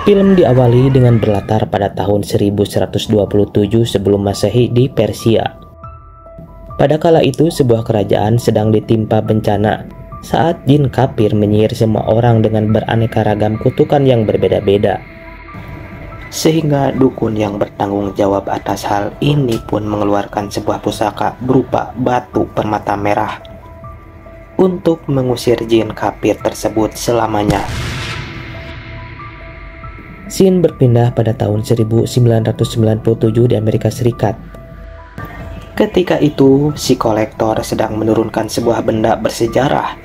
Film diawali dengan berlatar pada tahun 1127 sebelum Masehi di Persia. Pada kala itu sebuah kerajaan sedang ditimpa bencana saat jin kafir menyihir semua orang dengan beraneka ragam kutukan yang berbeda-beda. Sehingga dukun yang bertanggung jawab atas hal ini pun mengeluarkan sebuah pusaka berupa batu permata merah untuk mengusir jin kafir tersebut selamanya. Scene berpindah pada tahun 1997 di Amerika Serikat. Ketika itu, si kolektor sedang menurunkan sebuah benda bersejarah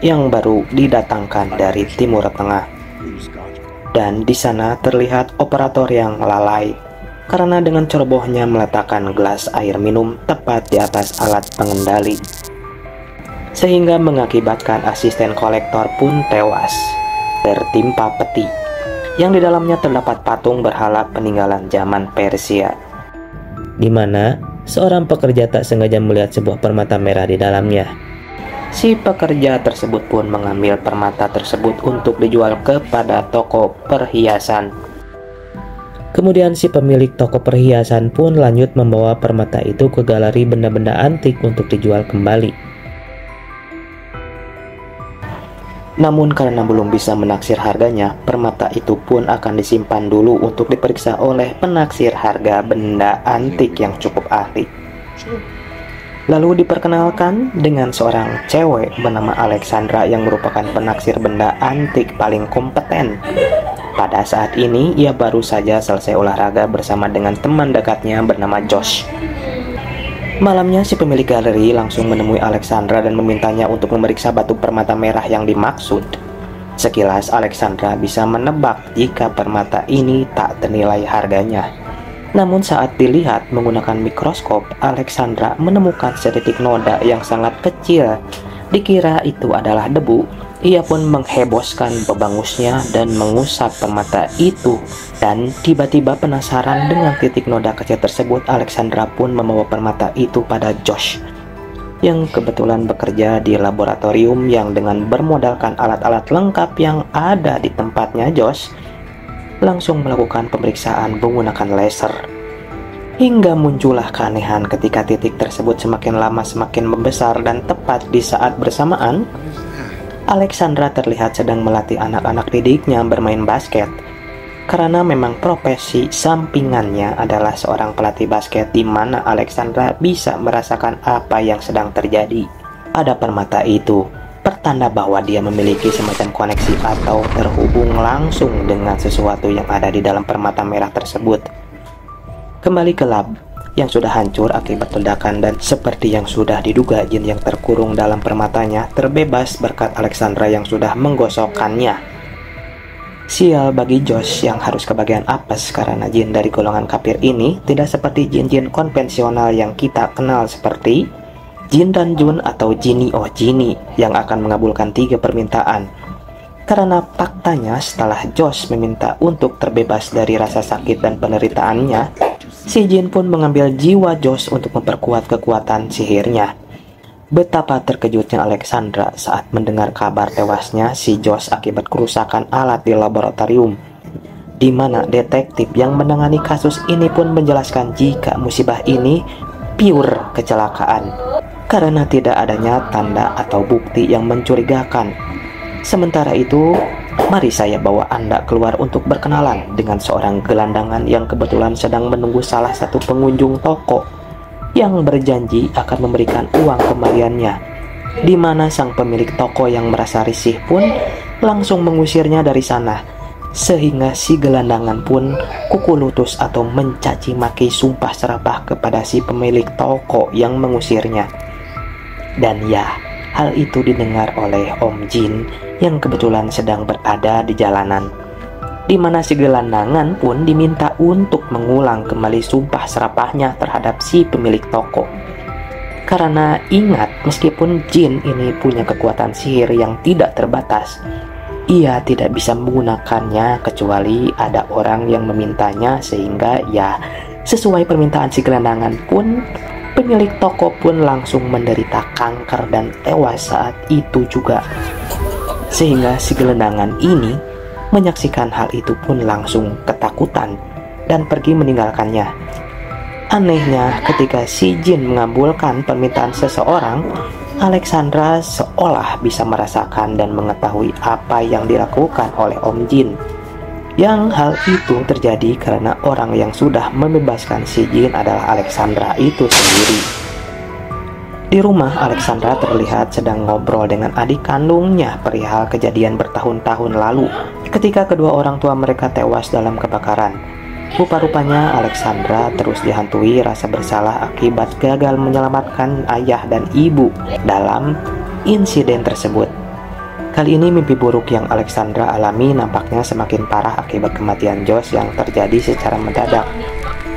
yang baru didatangkan dari Timur Tengah. Dan di sana terlihat operator yang lalai karena dengan cerobohnya meletakkan gelas air minum tepat di atas alat pengendali, sehingga mengakibatkan asisten kolektor pun tewas tertimpa peti yang di dalamnya terdapat patung berhala peninggalan zaman Persia, di mana seorang pekerja tak sengaja melihat sebuah permata merah di dalamnya. Si pekerja tersebut pun mengambil permata tersebut untuk dijual kepada toko perhiasan. Kemudian si pemilik toko perhiasan pun lanjut membawa permata itu ke galeri benda-benda antik untuk dijual kembali. Namun karena belum bisa menaksir harganya, permata itu pun akan disimpan dulu untuk diperiksa oleh penaksir harga benda antik yang cukup ahli. Lalu diperkenalkan dengan seorang cewek bernama Alexandra yang merupakan penaksir benda antik paling kompeten. Pada saat ini, ia baru saja selesai olahraga bersama dengan teman dekatnya bernama Josh. Malamnya si pemilik galeri langsung menemui Alexandra dan memintanya untuk memeriksa batu permata merah yang dimaksud. Sekilas Alexandra bisa menebak jika permata ini tak ternilai harganya. Namun saat dilihat menggunakan mikroskop, Alexandra menemukan setitik noda yang sangat kecil. Dikira itu adalah debu. Ia pun menghebohkan pebangusnya dan mengusap permata itu. Dan tiba-tiba penasaran dengan titik noda kecil tersebut, Alexandra pun membawa permata itu pada Josh, yang kebetulan bekerja di laboratorium yang dengan bermodalkan alat-alat lengkap yang ada di tempatnya. Josh langsung melakukan pemeriksaan menggunakan laser. Hingga muncullah keanehan ketika titik tersebut semakin lama semakin membesar, dan tepat di saat bersamaan Alexandra terlihat sedang melatih anak-anak didiknya bermain basket. Karena memang profesi sampingannya adalah seorang pelatih basket, di mana Alexandra bisa merasakan apa yang sedang terjadi. Pada permata itu, pertanda bahwa dia memiliki semacam koneksi atau terhubung langsung dengan sesuatu yang ada di dalam permata merah tersebut. Kembali ke lab yang sudah hancur akibat ledakan, dan seperti yang sudah diduga, jin yang terkurung dalam permatanya terbebas berkat Alexandra yang sudah menggosokkannya. Sial bagi Josh yang harus kebagian apes karena jin dari golongan kafir ini tidak seperti jin-jin konvensional yang kita kenal seperti Jin dan Jun atau Jinny oh Jinny yang akan mengabulkan 3 permintaan. Karena faktanya setelah Josh meminta untuk terbebas dari rasa sakit dan penderitaannya, si jin pun mengambil jiwa Josh untuk memperkuat kekuatan sihirnya. Betapa terkejutnya Alexandra saat mendengar kabar tewasnya si Josh akibat kerusakan alat di laboratorium, di mana detektif yang menangani kasus ini pun menjelaskan jika musibah ini pure kecelakaan karena tidak adanya tanda atau bukti yang mencurigakan. Sementara itu, mari saya bawa Anda keluar untuk berkenalan dengan seorang gelandangan yang kebetulan sedang menunggu salah satu pengunjung toko yang berjanji akan memberikan uang kembaliannya, di mana sang pemilik toko yang merasa risih pun langsung mengusirnya dari sana, sehingga si gelandangan pun kuku lutut atau mencaci maki sumpah serapah kepada si pemilik toko yang mengusirnya. Dan ya, hal itu didengar oleh Om Jin yang kebetulan sedang berada di jalanan, di mana si gelandangan pun diminta untuk mengulang kembali sumpah serapahnya terhadap si pemilik toko. Karena ingat, meskipun jin ini punya kekuatan sihir yang tidak terbatas, ia tidak bisa menggunakannya kecuali ada orang yang memintanya, sehingga ya sesuai permintaan si gelandangan pun pemilik toko pun langsung menderita kanker dan tewas saat itu juga. Sehingga si gelandangan ini menyaksikan hal itu pun langsung ketakutan dan pergi meninggalkannya. Anehnya, ketika si jin mengabulkan permintaan seseorang, Alexandra seolah bisa merasakan dan mengetahui apa yang dilakukan oleh Om Jin. Yang hal itu terjadi karena orang yang sudah membebaskan si jin adalah Alexandra itu sendiri. Di rumah, Alexandra terlihat sedang ngobrol dengan adik kandungnya perihal kejadian bertahun-tahun lalu ketika kedua orang tua mereka tewas dalam kebakaran. Rupa-rupanya Alexandra terus dihantui rasa bersalah akibat gagal menyelamatkan ayah dan ibu dalam insiden tersebut. Kali ini mimpi buruk yang Alexandra alami nampaknya semakin parah akibat kematian Josh yang terjadi secara mendadak.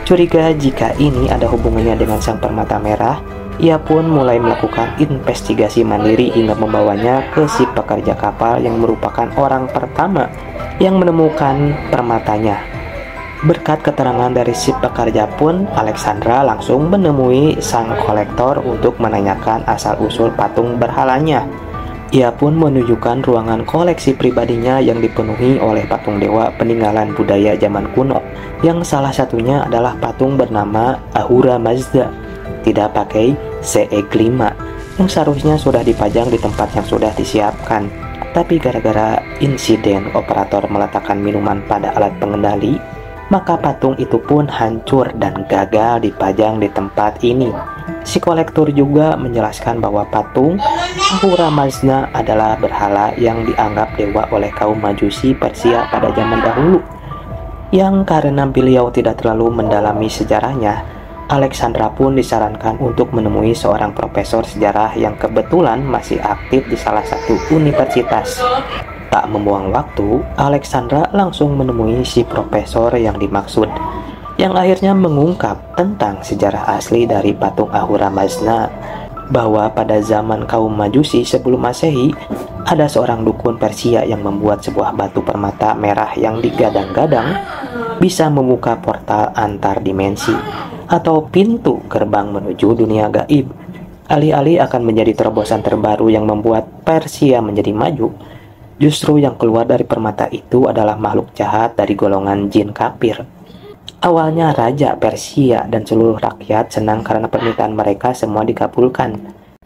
Curiga jika ini ada hubungannya dengan sang permata merah, ia pun mulai melakukan investigasi mandiri hingga membawanya ke si pekerja kapal yang merupakan orang pertama yang menemukan permatanya. Berkat keterangan dari si pekerja pun, Alexandra langsung menemui sang kolektor untuk menanyakan asal-usul patung berhalanya. Ia pun menunjukkan ruangan koleksi pribadinya yang dipenuhi oleh patung dewa peninggalan budaya zaman kuno, yang salah satunya adalah patung bernama Ahura Mazda, tidak pakai CE5, yang seharusnya sudah dipajang di tempat yang sudah disiapkan. Tapi gara-gara insiden operator meletakkan minuman pada alat pengendali, maka patung itu pun hancur dan gagal dipajang di tempat ini. Si kolektor juga menjelaskan bahwa patung Ahura Mazda adalah berhala yang dianggap dewa oleh kaum Majusi Persia pada zaman dahulu. Yang karena beliau tidak terlalu mendalami sejarahnya, Alexandra pun disarankan untuk menemui seorang profesor sejarah yang kebetulan masih aktif di salah satu universitas. Tak membuang waktu, Alexandra langsung menemui si profesor yang dimaksud, yang akhirnya mengungkap tentang sejarah asli dari patung Ahura Mazda, bahwa pada zaman kaum Majusi sebelum Masehi, ada seorang dukun Persia yang membuat sebuah batu permata merah yang digadang-gadang bisa membuka portal antar dimensi atau pintu gerbang menuju dunia gaib. Alih-alih akan menjadi terobosan terbaru yang membuat Persia menjadi maju, justru yang keluar dari permata itu adalah makhluk jahat dari golongan jin kafir. Awalnya Raja Persia dan seluruh rakyat senang karena permintaan mereka semua dikabulkan.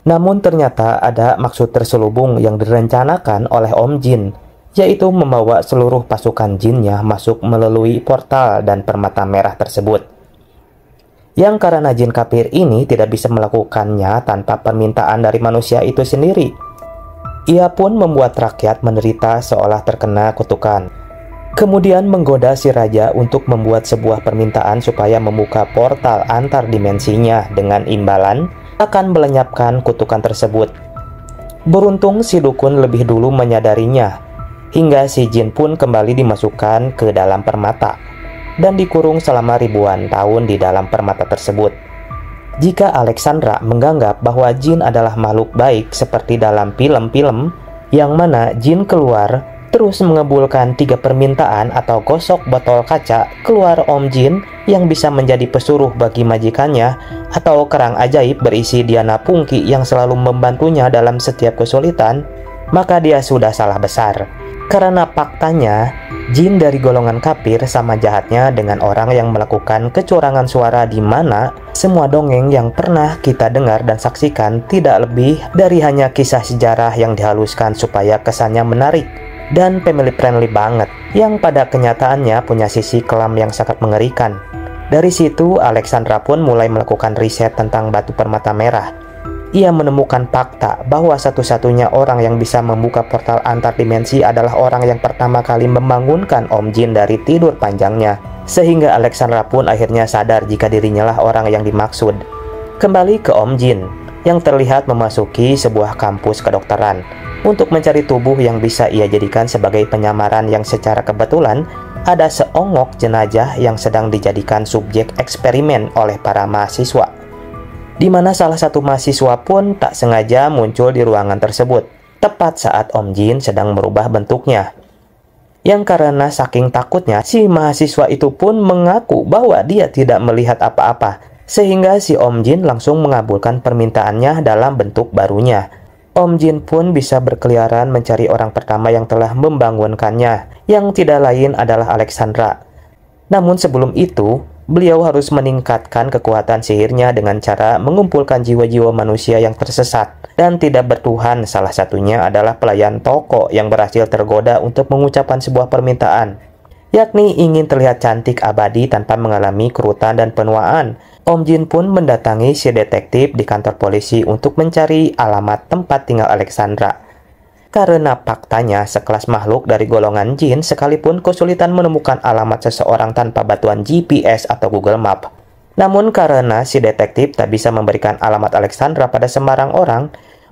Namun ternyata ada maksud terselubung yang direncanakan oleh Om Jin, yaitu membawa seluruh pasukan jinnya masuk melalui portal dan permata merah tersebut. Yang karena jin kafir ini tidak bisa melakukannya tanpa permintaan dari manusia itu sendiri, ia pun membuat rakyat menderita seolah terkena kutukan. Kemudian menggoda si raja untuk membuat sebuah permintaan supaya membuka portal antar dimensinya dengan imbalan akan melenyapkan kutukan tersebut. Beruntung si dukun lebih dulu menyadarinya, hingga si jin pun kembali dimasukkan ke dalam permata dan dikurung selama ribuan tahun di dalam permata tersebut. Jika Alexandra menganggap bahwa jin adalah makhluk baik seperti dalam film-film, yang mana jin keluar terus mengabulkan 3 permintaan atau gosok botol kaca keluar Om Jin yang bisa menjadi pesuruh bagi majikannya, atau kerang ajaib berisi Diana Pungki yang selalu membantunya dalam setiap kesulitan, maka dia sudah salah besar. Karena faktanya, jin dari golongan kafir sama jahatnya dengan orang yang melakukan kecurangan suara, di mana semua dongeng yang pernah kita dengar dan saksikan tidak lebih dari hanya kisah sejarah yang dihaluskan supaya kesannya menarik dan family friendly banget, yang pada kenyataannya punya sisi kelam yang sangat mengerikan. Dari situ, Alexandra pun mulai melakukan riset tentang batu permata merah. Ia menemukan fakta bahwa satu-satunya orang yang bisa membuka portal antar dimensi adalah orang yang pertama kali membangunkan Om Jin dari tidur panjangnya. Sehingga Alexandra pun akhirnya sadar jika dirinya lah orang yang dimaksud. Kembali ke Om Jin, yang terlihat memasuki sebuah kampus kedokteran untuk mencari tubuh yang bisa ia jadikan sebagai penyamaran, yang secara kebetulan ada seonggok jenazah yang sedang dijadikan subjek eksperimen oleh para mahasiswa, di mana salah satu mahasiswa pun tak sengaja muncul di ruangan tersebut tepat saat Om Jin sedang merubah bentuknya. Yang karena saking takutnya, si mahasiswa itu pun mengaku bahwa dia tidak melihat apa-apa, sehingga si Om Jin langsung mengabulkan permintaannya dalam bentuk barunya. Om Jin pun bisa berkeliaran mencari orang pertama yang telah membangunkannya, yang tidak lain adalah Alexandra. Namun sebelum itu, beliau harus meningkatkan kekuatan sihirnya dengan cara mengumpulkan jiwa-jiwa manusia yang tersesat dan tidak bertuhan. Salah satunya adalah pelayan toko yang berhasil tergoda untuk mengucapkan sebuah permintaan, yakni ingin terlihat cantik abadi tanpa mengalami kerutan dan penuaan. Om Jin pun mendatangi si detektif di kantor polisi untuk mencari alamat tempat tinggal Alexandra. Karena faktanya sekelas makhluk dari golongan jin sekalipun kesulitan menemukan alamat seseorang tanpa bantuan GPS atau Google Map. Namun karena si detektif tak bisa memberikan alamat Alexandra pada sembarang orang,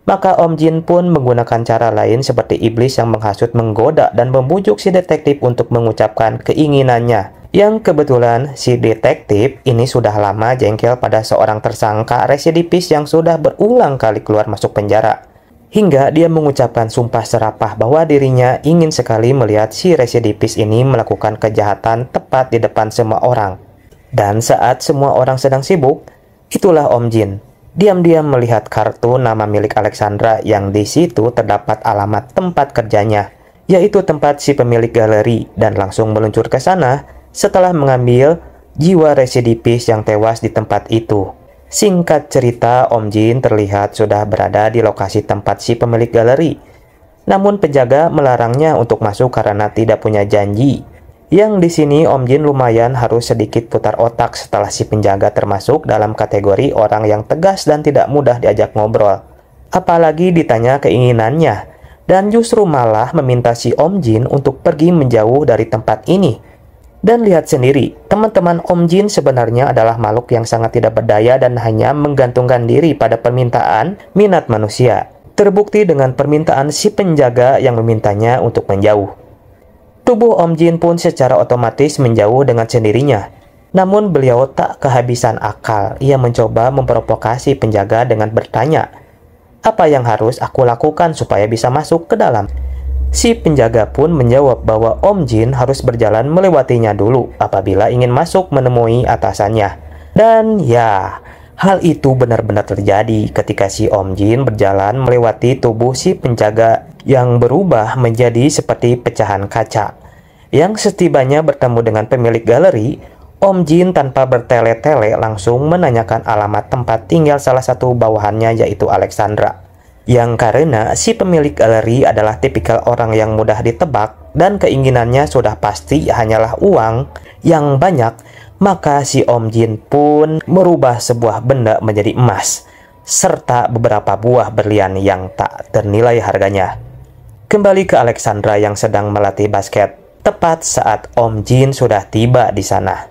maka Om Jin pun menggunakan cara lain seperti iblis yang menghasut, menggoda, dan membujuk si detektif untuk mengucapkan keinginannya. Yang kebetulan si detektif ini sudah lama jengkel pada seorang tersangka residipis yang sudah berulang kali keluar masuk penjara. Hingga dia mengucapkan sumpah serapah bahwa dirinya ingin sekali melihat si residipis ini melakukan kejahatan tepat di depan semua orang. Dan saat semua orang sedang sibuk, itulah Om Jin diam-diam melihat kartu nama milik Alexandra yang di situ terdapat alamat tempat kerjanya, yaitu tempat si pemilik galeri, dan langsung meluncur ke sana setelah mengambil jiwa residipis yang tewas di tempat itu. Singkat cerita, Om Jin terlihat sudah berada di lokasi tempat si pemilik galeri. Namun penjaga melarangnya untuk masuk karena tidak punya janji. Yang di sini Om Jin lumayan harus sedikit putar otak setelah si penjaga termasuk dalam kategori orang yang tegas dan tidak mudah diajak ngobrol. Apalagi ditanya keinginannya, dan justru malah meminta si Om Jin untuk pergi menjauh dari tempat ini. Dan lihat sendiri, teman-teman, Om Jin sebenarnya adalah makhluk yang sangat tidak berdaya dan hanya menggantungkan diri pada permintaan minat manusia. Terbukti dengan permintaan si penjaga yang memintanya untuk menjauh. Tubuh Om Jin pun secara otomatis menjauh dengan sendirinya. Namun beliau tak kehabisan akal. Ia mencoba memprovokasi penjaga dengan bertanya, "Apa yang harus aku lakukan supaya bisa masuk ke dalam?" Si penjaga pun menjawab bahwa Om Jin harus berjalan melewatinya dulu apabila ingin masuk menemui atasannya. Dan ya, hal itu benar-benar terjadi ketika si Om Jin berjalan melewati tubuh si penjaga yang berubah menjadi seperti pecahan kaca. Yang setibanya bertemu dengan pemilik galeri, Om Jin tanpa bertele-tele langsung menanyakan alamat tempat tinggal salah satu bawahannya, yaitu Alexandra. Yang karena si pemilik galeri adalah tipikal orang yang mudah ditebak dan keinginannya sudah pasti hanyalah uang yang banyak, maka si Om Jin pun merubah sebuah benda menjadi emas serta beberapa buah berlian yang tak ternilai harganya. Kembali ke Alexandra yang sedang melatih basket, tepat saat Om Jin sudah tiba di sana.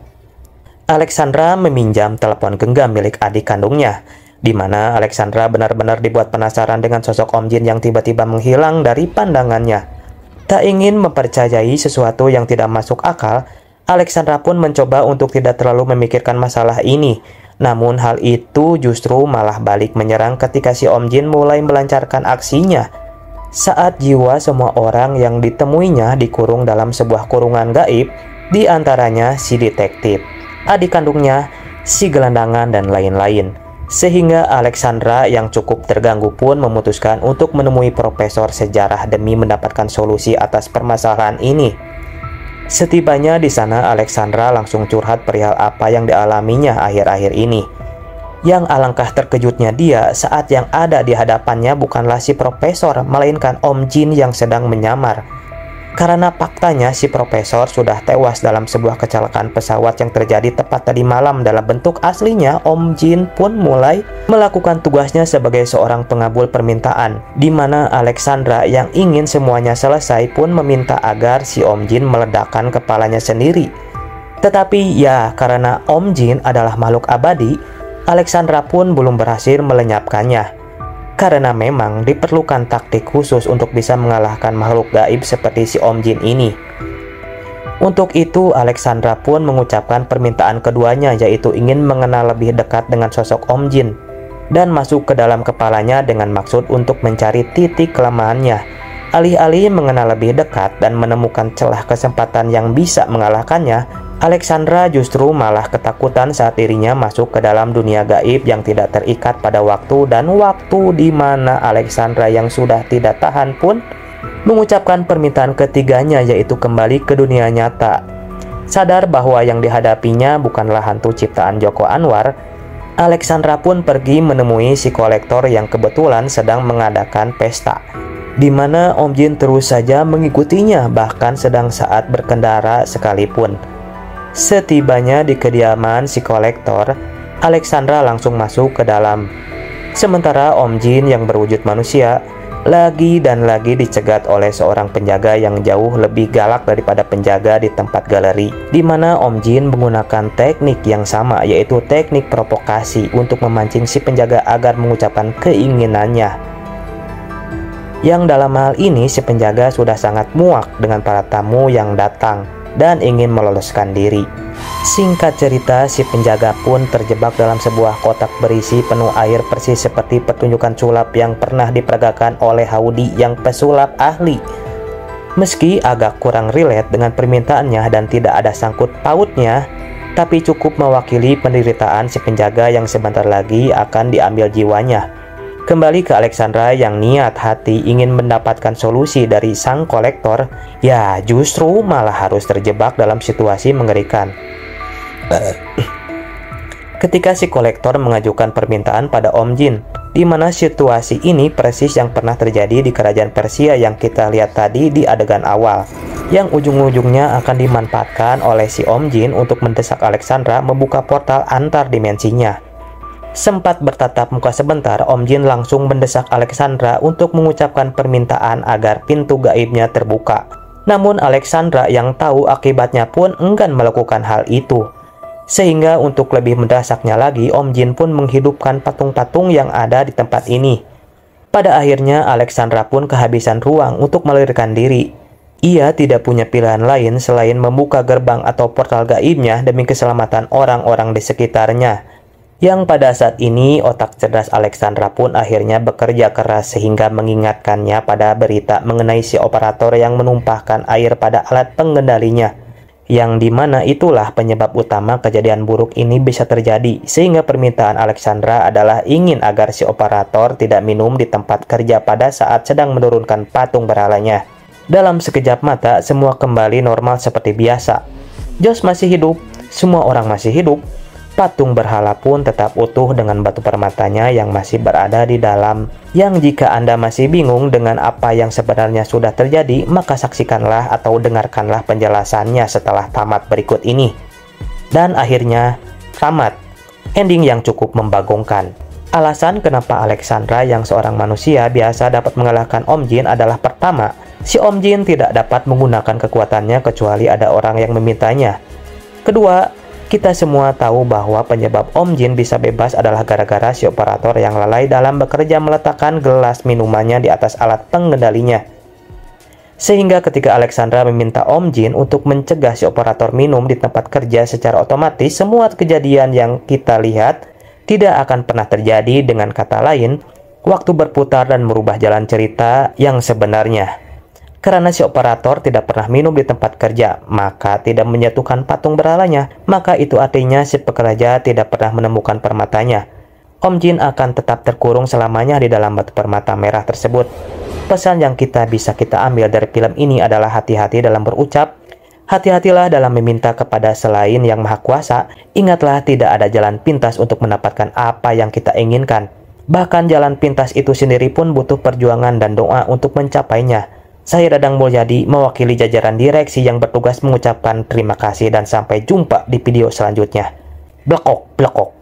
Alexandra meminjam telepon genggam milik adik kandungnya, di mana Alexandra benar-benar dibuat penasaran dengan sosok Om Jin yang tiba-tiba menghilang dari pandangannya. Tak ingin mempercayai sesuatu yang tidak masuk akal, Alexandra pun mencoba untuk tidak terlalu memikirkan masalah ini. Namun hal itu justru malah balik menyerang ketika si Om Jin mulai melancarkan aksinya. Saat jiwa semua orang yang ditemuinya dikurung dalam sebuah kurungan gaib, di antaranya si detektif, adik kandungnya, si gelandangan, dan lain-lain. Sehingga Alexandra yang cukup terganggu pun memutuskan untuk menemui profesor sejarah demi mendapatkan solusi atas permasalahan ini. Setibanya di sana, Alexandra langsung curhat perihal apa yang dialaminya akhir-akhir ini. Yang alangkah terkejutnya dia saat yang ada di hadapannya bukanlah si profesor, melainkan Om Jin yang sedang menyamar. Karena faktanya si profesor sudah tewas dalam sebuah kecelakaan pesawat yang terjadi tepat tadi malam. Dalam bentuk aslinya, Om Jin pun mulai melakukan tugasnya sebagai seorang pengabul permintaan, di mana Alexandra yang ingin semuanya selesai pun meminta agar si Om Jin meledakkan kepalanya sendiri. Tetapi ya, karena Om Jin adalah makhluk abadi, Alexandra pun belum berhasil melenyapkannya. Karena memang diperlukan taktik khusus untuk bisa mengalahkan makhluk gaib seperti si Om Jin ini. Untuk itu, Alexandra pun mengucapkan permintaan keduanya, yaitu ingin mengenal lebih dekat dengan sosok Om Jin dan masuk ke dalam kepalanya dengan maksud untuk mencari titik kelemahannya. Alih-alih mengenal lebih dekat dan menemukan celah kesempatan yang bisa mengalahkannya, Alexandra justru malah ketakutan saat dirinya masuk ke dalam dunia gaib yang tidak terikat pada waktu, dan waktu di mana Alexandra yang sudah tidak tahan pun mengucapkan permintaan ketiganya, yaitu kembali ke dunia nyata. Sadar bahwa yang dihadapinya bukanlah hantu ciptaan Joko Anwar, Alexandra pun pergi menemui si kolektor yang kebetulan sedang mengadakan pesta, di mana Om Jin terus saja mengikutinya, bahkan sedang saat berkendara sekalipun. Setibanya di kediaman si kolektor, Alexandra langsung masuk ke dalam. Sementara Om Jin yang berwujud manusia lagi dan lagi dicegat oleh seorang penjaga yang jauh lebih galak daripada penjaga di tempat galeri, di mana Om Jin menggunakan teknik yang sama, yaitu teknik provokasi untuk memancing si penjaga agar mengucapkan keinginannya. Yang dalam hal ini si penjaga sudah sangat muak dengan para tamu yang datang dan ingin meloloskan diri. Singkat cerita, si penjaga pun terjebak dalam sebuah kotak berisi penuh air, persis seperti pertunjukan sulap yang pernah diperagakan oleh Howdy yang pesulap ahli. Meski agak kurang relate dengan permintaannya dan tidak ada sangkut pautnya, tapi cukup mewakili penderitaan si penjaga yang sebentar lagi akan diambil jiwanya. Kembali ke Alexandra yang niat hati ingin mendapatkan solusi dari sang kolektor, ya justru malah harus terjebak dalam situasi mengerikan. Ketika si kolektor mengajukan permintaan pada Om Jin, di mana situasi ini persis yang pernah terjadi di kerajaan Persia yang kita lihat tadi di adegan awal, yang ujung-ujungnya akan dimanfaatkan oleh si Om Jin untuk mendesak Alexandra membuka portal antar dimensinya. Sempat bertatap muka sebentar, Om Jin langsung mendesak Alexandra untuk mengucapkan permintaan agar pintu gaibnya terbuka. Namun Alexandra yang tahu akibatnya pun enggan melakukan hal itu. Sehingga untuk lebih mendesaknya lagi, Om Jin pun menghidupkan patung-patung yang ada di tempat ini. Pada akhirnya Alexandra pun kehabisan ruang untuk melarikan diri. Ia tidak punya pilihan lain selain membuka gerbang atau portal gaibnya demi keselamatan orang-orang di sekitarnya. Yang pada saat ini otak cerdas Alexandra pun akhirnya bekerja keras sehingga mengingatkannya pada berita mengenai si operator yang menumpahkan air pada alat pengendalinya, yang dimana itulah penyebab utama kejadian buruk ini bisa terjadi, sehingga permintaan Alexandra adalah ingin agar si operator tidak minum di tempat kerja pada saat sedang menurunkan patung berhalanya. Dalam sekejap mata semua kembali normal seperti biasa. Josh masih hidup, semua orang masih hidup. Patung berhala pun tetap utuh dengan batu permatanya yang masih berada di dalam. Yang jika Anda masih bingung dengan apa yang sebenarnya sudah terjadi, maka saksikanlah atau dengarkanlah penjelasannya setelah tamat berikut ini. Dan akhirnya, tamat. Ending yang cukup membagongkan. Alasan kenapa Alexandra yang seorang manusia biasa dapat mengalahkan Om Jin adalah pertama, si Om Jin tidak dapat menggunakan kekuatannya kecuali ada orang yang memintanya. Kedua, kita semua tahu bahwa penyebab Om Jin bisa bebas adalah gara-gara si operator yang lalai dalam bekerja meletakkan gelas minumannya di atas alat pengendalinya. Sehingga ketika Alexandra meminta Om Jin untuk mencegah si operator minum di tempat kerja, secara otomatis semua kejadian yang kita lihat tidak akan pernah terjadi. Dengan kata lain, waktu berputar dan merubah jalan cerita yang sebenarnya. Karena si operator tidak pernah minum di tempat kerja, maka tidak menyatukan patung berhalanya, maka itu artinya si pekerja tidak pernah menemukan permatanya. Om Jin akan tetap terkurung selamanya di dalam batu permata merah tersebut. Pesan yang bisa kita ambil dari film ini adalah hati-hati dalam berucap, hati-hatilah dalam meminta kepada selain yang maha kuasa. Ingatlah, tidak ada jalan pintas untuk mendapatkan apa yang kita inginkan. Bahkan jalan pintas itu sendiri pun butuh perjuangan dan doa untuk mencapainya. Saya Dadang Mulyadi mewakili jajaran direksi yang bertugas mengucapkan terima kasih dan sampai jumpa di video selanjutnya. Blekok, blekok.